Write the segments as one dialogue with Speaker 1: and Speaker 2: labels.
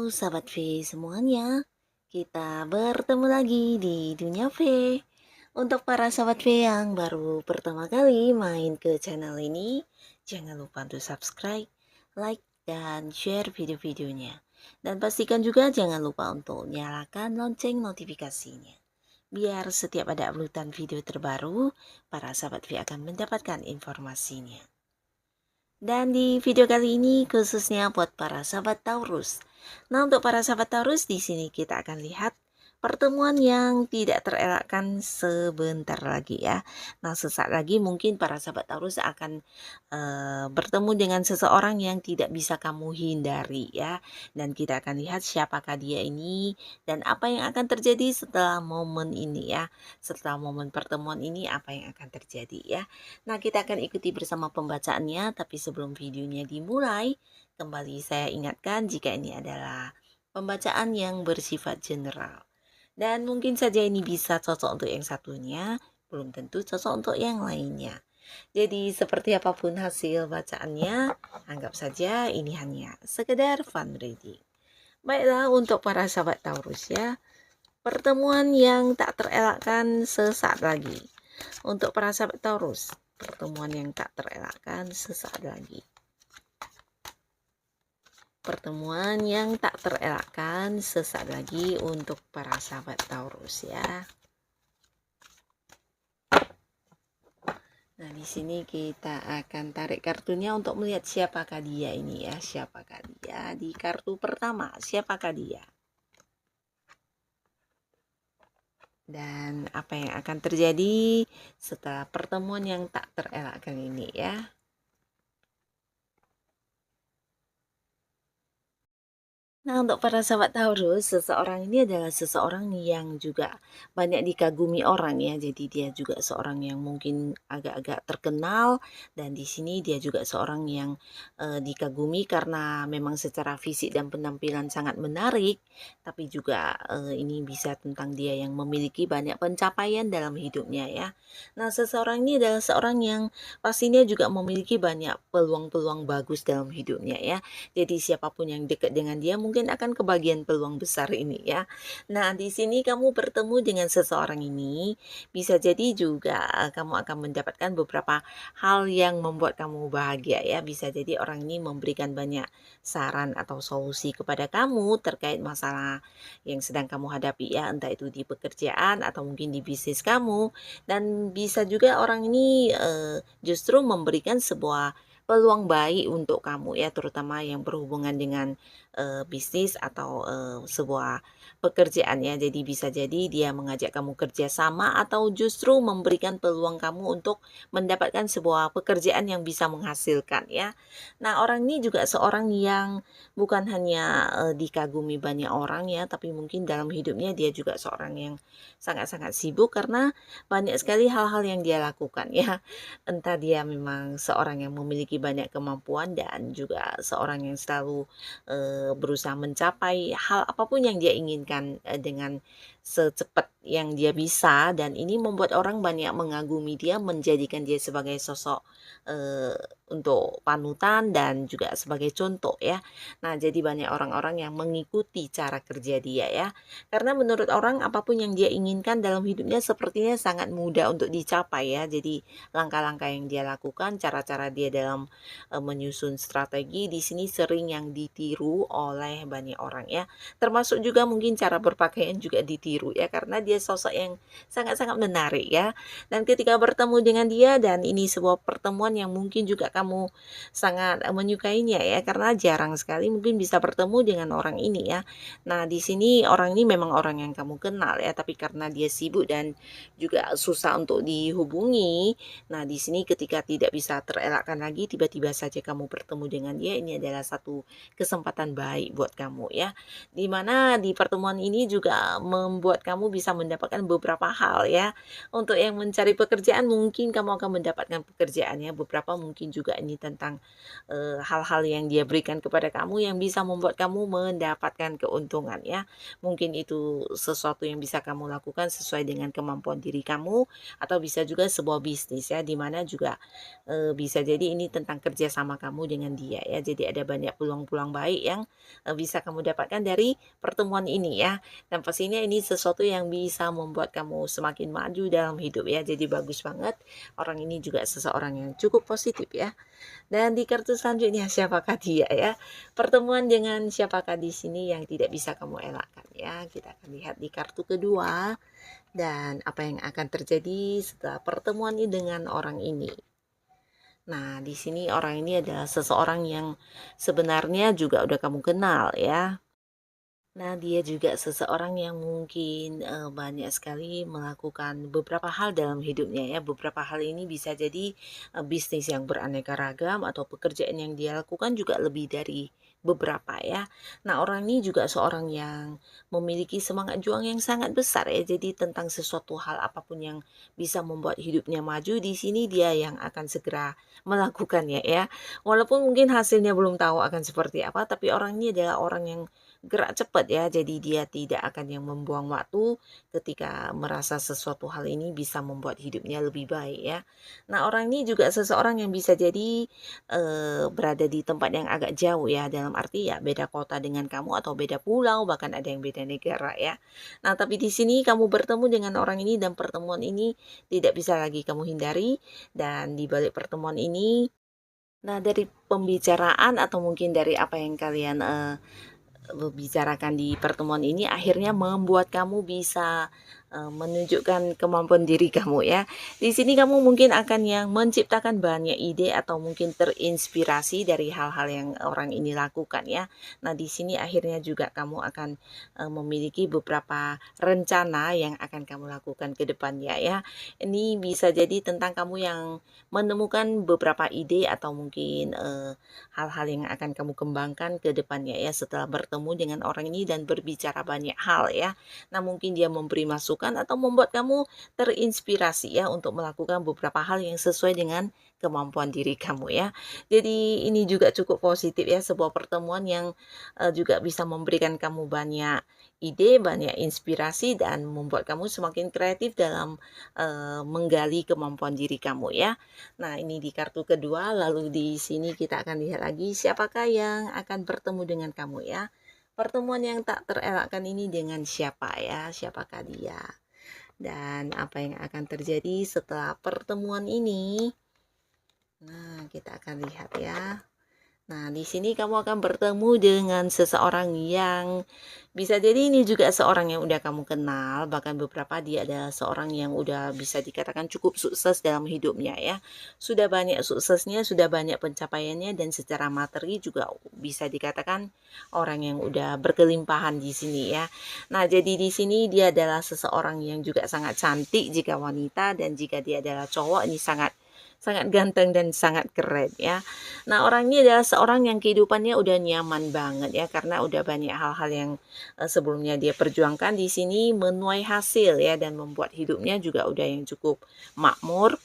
Speaker 1: Sahabat V semuanya, kita bertemu lagi di Dunia V. Untuk para sahabat V yang baru pertama kali main ke channel ini, jangan lupa untuk subscribe, like, dan share video-videonya. Dan pastikan juga jangan lupa untuk nyalakan lonceng notifikasinya. Biar setiap ada uploadan video terbaru, para sahabat V akan mendapatkan informasinya. Dan di video kali ini khususnya buat para sahabat Taurus. Nah, untuk para sahabat Taurus di sini kita akan lihat pertemuan yang tidak terelakkan sebentar lagi ya. Nah, sesaat lagi mungkin para sahabat Taurus akan bertemu dengan seseorang yang tidak bisa kamu hindari ya. Dan kita akan lihat siapakah dia ini dan apa yang akan terjadi setelah momen ini ya. Setelah momen pertemuan ini apa yang akan terjadi ya. Nah, kita akan ikuti bersama pembacaannya, tapi sebelum videonya dimulai, kembali saya ingatkan jika ini adalah pembacaan yang bersifat general. Dan mungkin saja ini bisa cocok untuk yang satunya, belum tentu cocok untuk yang lainnya. Jadi seperti apapun hasil bacaannya, anggap saja ini hanya sekedar fun reading. Baiklah, untuk para sahabat Taurus ya, pertemuan yang tak terelakkan sesaat lagi. Untuk para sahabat Taurus, pertemuan yang tak terelakkan sesaat lagi. Pertemuan yang tak terelakkan sesaat lagi untuk para sahabat Taurus ya. Nah, di sini kita akan tarik kartunya untuk melihat siapakah dia ini ya, siapakah dia. Di kartu pertama, siapakah dia? Dan apa yang akan terjadi setelah pertemuan yang tak terelakkan ini ya. Nah, untuk para sahabat Taurus, seseorang ini adalah seseorang yang juga banyak dikagumi orang ya. Jadi dia juga seorang yang mungkin agak-agak terkenal dan di sini dia juga seorang yang dikagumi karena memang secara fisik dan penampilan sangat menarik, tapi juga ini bisa tentang dia yang memiliki banyak pencapaian dalam hidupnya ya. Nah, seseorang ini adalah seorang yang pastinya juga memiliki banyak peluang-peluang bagus dalam hidupnya ya. Jadi siapapun yang dekat dengan dia mungkin akan kebagian peluang besar ini ya. Nah, di sini kamu bertemu dengan seseorang ini, bisa jadi juga kamu akan mendapatkan beberapa hal yang membuat kamu bahagia ya. Bisa jadi orang ini memberikan banyak saran atau solusi kepada kamu terkait masalah yang sedang kamu hadapi ya, entah itu di pekerjaan atau mungkin di bisnis kamu. Dan bisa juga orang ini justru memberikan sebuah peluang baik untuk kamu ya, terutama yang berhubungan dengan bisnis atau sebuah pekerjaan ya. Jadi bisa jadi dia mengajak kamu kerja sama atau justru memberikan peluang kamu untuk mendapatkan sebuah pekerjaan yang bisa menghasilkan ya. Nah, orang ini juga seorang yang bukan hanya dikagumi banyak orang ya, tapi mungkin dalam hidupnya dia juga seorang yang sangat-sangat sibuk karena banyak sekali hal-hal yang dia lakukan ya. Entah dia memang seorang yang memiliki banyak kemampuan dan juga seorang yang selalu berusaha mencapai hal apapun yang dia inginkan dengan secepat yang dia bisa, dan ini membuat orang banyak mengagumi dia, menjadikan dia sebagai sosok untuk panutan dan juga sebagai contoh ya. Nah, jadi banyak orang-orang yang mengikuti cara kerja dia ya. Karena menurut orang apapun yang dia inginkan dalam hidupnya sepertinya sangat mudah untuk dicapai ya. Jadi langkah-langkah yang dia lakukan, cara-cara dia dalam menyusun strategi di sini sering yang ditiru oleh banyak orang ya. Termasuk juga mungkin cara berpakaian juga ditiru ya, karena dia sosok yang sangat-sangat menarik ya. Dan ketika bertemu dengan dia, dan ini sebuah pertemuan yang mungkin juga kamu sangat menyukainya ya, karena jarang sekali mungkin bisa bertemu dengan orang ini ya. Nah, di sini orang ini memang orang yang kamu kenal ya, tapi karena dia sibuk dan juga susah untuk dihubungi. Nah, di sini ketika tidak bisa terelakkan lagi, tiba-tiba saja kamu bertemu dengan dia, ini adalah satu kesempatan baik buat kamu ya. Dimana di pertemuan ini juga membuat kamu bisa mendapatkan beberapa hal ya. Untuk yang mencari pekerjaan mungkin kamu akan mendapatkan pekerjaan ya. Beberapa mungkin juga juga ini tentang hal-hal yang dia berikan kepada kamu yang bisa membuat kamu mendapatkan keuntungan ya. Mungkin itu sesuatu yang bisa kamu lakukan sesuai dengan kemampuan diri kamu, atau bisa juga sebuah bisnis ya, di mana juga bisa jadi ini tentang kerja sama kamu dengan dia ya. Jadi ada banyak peluang-peluang baik yang bisa kamu dapatkan dari pertemuan ini ya. Dan pastinya ini sesuatu yang bisa membuat kamu semakin maju dalam hidup ya. Jadi bagus banget. Orang ini juga seseorang yang cukup positif ya. Dan di kartu selanjutnya siapakah dia ya? Pertemuan dengan siapakah di sini yang tidak bisa kamu elakkan ya. Kita akan lihat di kartu kedua dan apa yang akan terjadi setelah pertemuan ini dengan orang ini. Nah, di sini orang ini adalah seseorang yang sebenarnya juga udah kamu kenal ya. Nah, dia juga seseorang yang mungkin, banyak sekali melakukan beberapa hal dalam hidupnya ya. Beberapa hal ini bisa jadi, bisnis yang beraneka ragam atau pekerjaan yang dia lakukan juga lebih dari beberapa ya. Nah, orang ini juga seorang yang memiliki semangat juang yang sangat besar ya. Jadi tentang sesuatu hal apapun yang bisa membuat hidupnya maju, di sini dia yang akan segera melakukannya ya. Walaupun mungkin hasilnya belum tahu akan seperti apa, tapi orang ini adalah orang yang gerak cepat ya, jadi dia tidak akan yang membuang waktu ketika merasa sesuatu hal ini bisa membuat hidupnya lebih baik ya. Nah, orang ini juga seseorang yang bisa jadi berada di tempat yang agak jauh ya, dalam arti ya beda kota dengan kamu atau beda pulau, bahkan ada yang beda negara ya. Nah, tapi di sini kamu bertemu dengan orang ini dan pertemuan ini tidak bisa lagi kamu hindari, dan di balik pertemuan ini, nah dari pembicaraan atau mungkin dari apa yang kalian bicarakan di pertemuan ini akhirnya membuat kamu bisa menunjukkan kemampuan diri kamu ya. Di sini kamu mungkin akan yang menciptakan banyak ide atau mungkin terinspirasi dari hal-hal yang orang ini lakukan ya. Nah, di sini akhirnya juga kamu akan memiliki beberapa rencana yang akan kamu lakukan ke depannya ya. Ini bisa jadi tentang kamu yang menemukan beberapa ide atau mungkin hal-hal yang akan kamu kembangkan ke depannya ya, setelah bertemu dengan orang ini dan berbicara banyak hal ya. Nah, mungkin dia memberi masukan atau membuat kamu terinspirasi ya untuk melakukan beberapa hal yang sesuai dengan kemampuan diri kamu ya. Jadi ini juga cukup positif ya, sebuah pertemuan yang juga bisa memberikan kamu banyak ide, banyak inspirasi dan membuat kamu semakin kreatif dalam menggali kemampuan diri kamu ya. Nah, ini di kartu kedua, lalu di sini kita akan lihat lagi siapakah yang akan bertemu dengan kamu ya. Pertemuan yang tak terelakkan ini dengan siapa ya, siapakah dia. Dan apa yang akan terjadi setelah pertemuan ini. Nah, kita akan lihat ya. Nah, di sini kamu akan bertemu dengan seseorang yang bisa jadi ini juga seorang yang udah kamu kenal, bahkan beberapa dia adalah seorang yang udah bisa dikatakan cukup sukses dalam hidupnya ya. Sudah banyak suksesnya, sudah banyak pencapaiannya, dan secara materi juga bisa dikatakan orang yang udah berkelimpahan di sini ya. Nah, jadi di sini dia adalah seseorang yang juga sangat cantik jika wanita, dan jika dia adalah cowok ini sangat sangat ganteng dan sangat keren ya. Nah, orang ini adalah seorang yang kehidupannya udah nyaman banget ya, karena udah banyak hal-hal yang sebelumnya dia perjuangkan di sini menuai hasil ya, dan membuat hidupnya juga udah yang cukup makmur.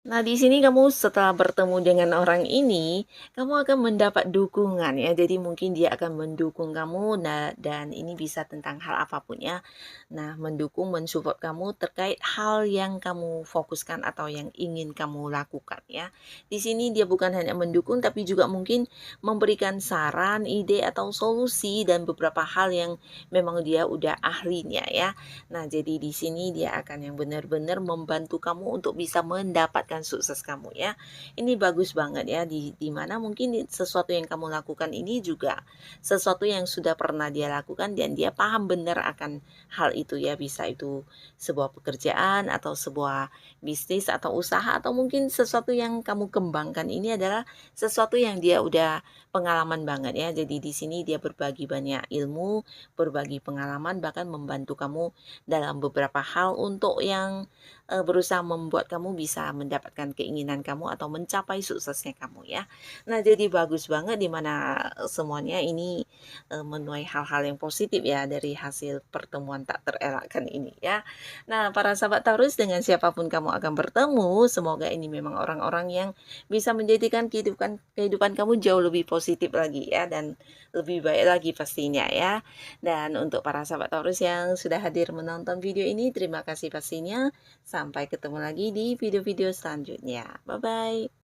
Speaker 1: Nah, di sini kamu setelah bertemu dengan orang ini, kamu akan mendapat dukungan ya. Jadi mungkin dia akan mendukung kamu, nah, dan ini bisa tentang hal apapun ya. Nah, mendukung, mensupport kamu terkait hal yang kamu fokuskan atau yang ingin kamu lakukan ya. Di sini dia bukan hanya mendukung, tapi juga mungkin memberikan saran, ide atau solusi dan beberapa hal yang memang dia udah ahlinya ya. Nah, jadi di sini dia akan yang benar-benar membantu kamu untuk bisa mendapatkan sukses kamu ya. Ini bagus banget ya, di mana mungkin sesuatu yang kamu lakukan ini juga sesuatu yang sudah pernah dia lakukan dan dia paham benar akan hal itu ya. Bisa itu sebuah pekerjaan atau sebuah bisnis atau usaha, atau mungkin sesuatu yang kamu kembangkan ini adalah sesuatu yang dia udah pengalaman banget ya. Jadi di sini dia berbagi banyak ilmu, berbagi pengalaman, bahkan membantu kamu dalam beberapa hal untuk yang berusaha membuat kamu bisa mendapatkan mendapatkan keinginan kamu atau mencapai suksesnya kamu ya. Nah, jadi bagus banget di mana semuanya ini, menuai hal-hal yang positif ya dari hasil pertemuan tak terelakkan ini ya. Nah, para sahabat Taurus, dengan siapapun kamu akan bertemu, semoga ini memang orang-orang yang bisa menjadikan kehidupan kehidupan kamu jauh lebih positif lagi ya, dan lebih baik lagi pastinya ya. Dan untuk para sahabat Taurus yang sudah hadir menonton video ini, terima kasih pastinya. Sampai ketemu lagi di video-video selanjutnya. Bye-bye.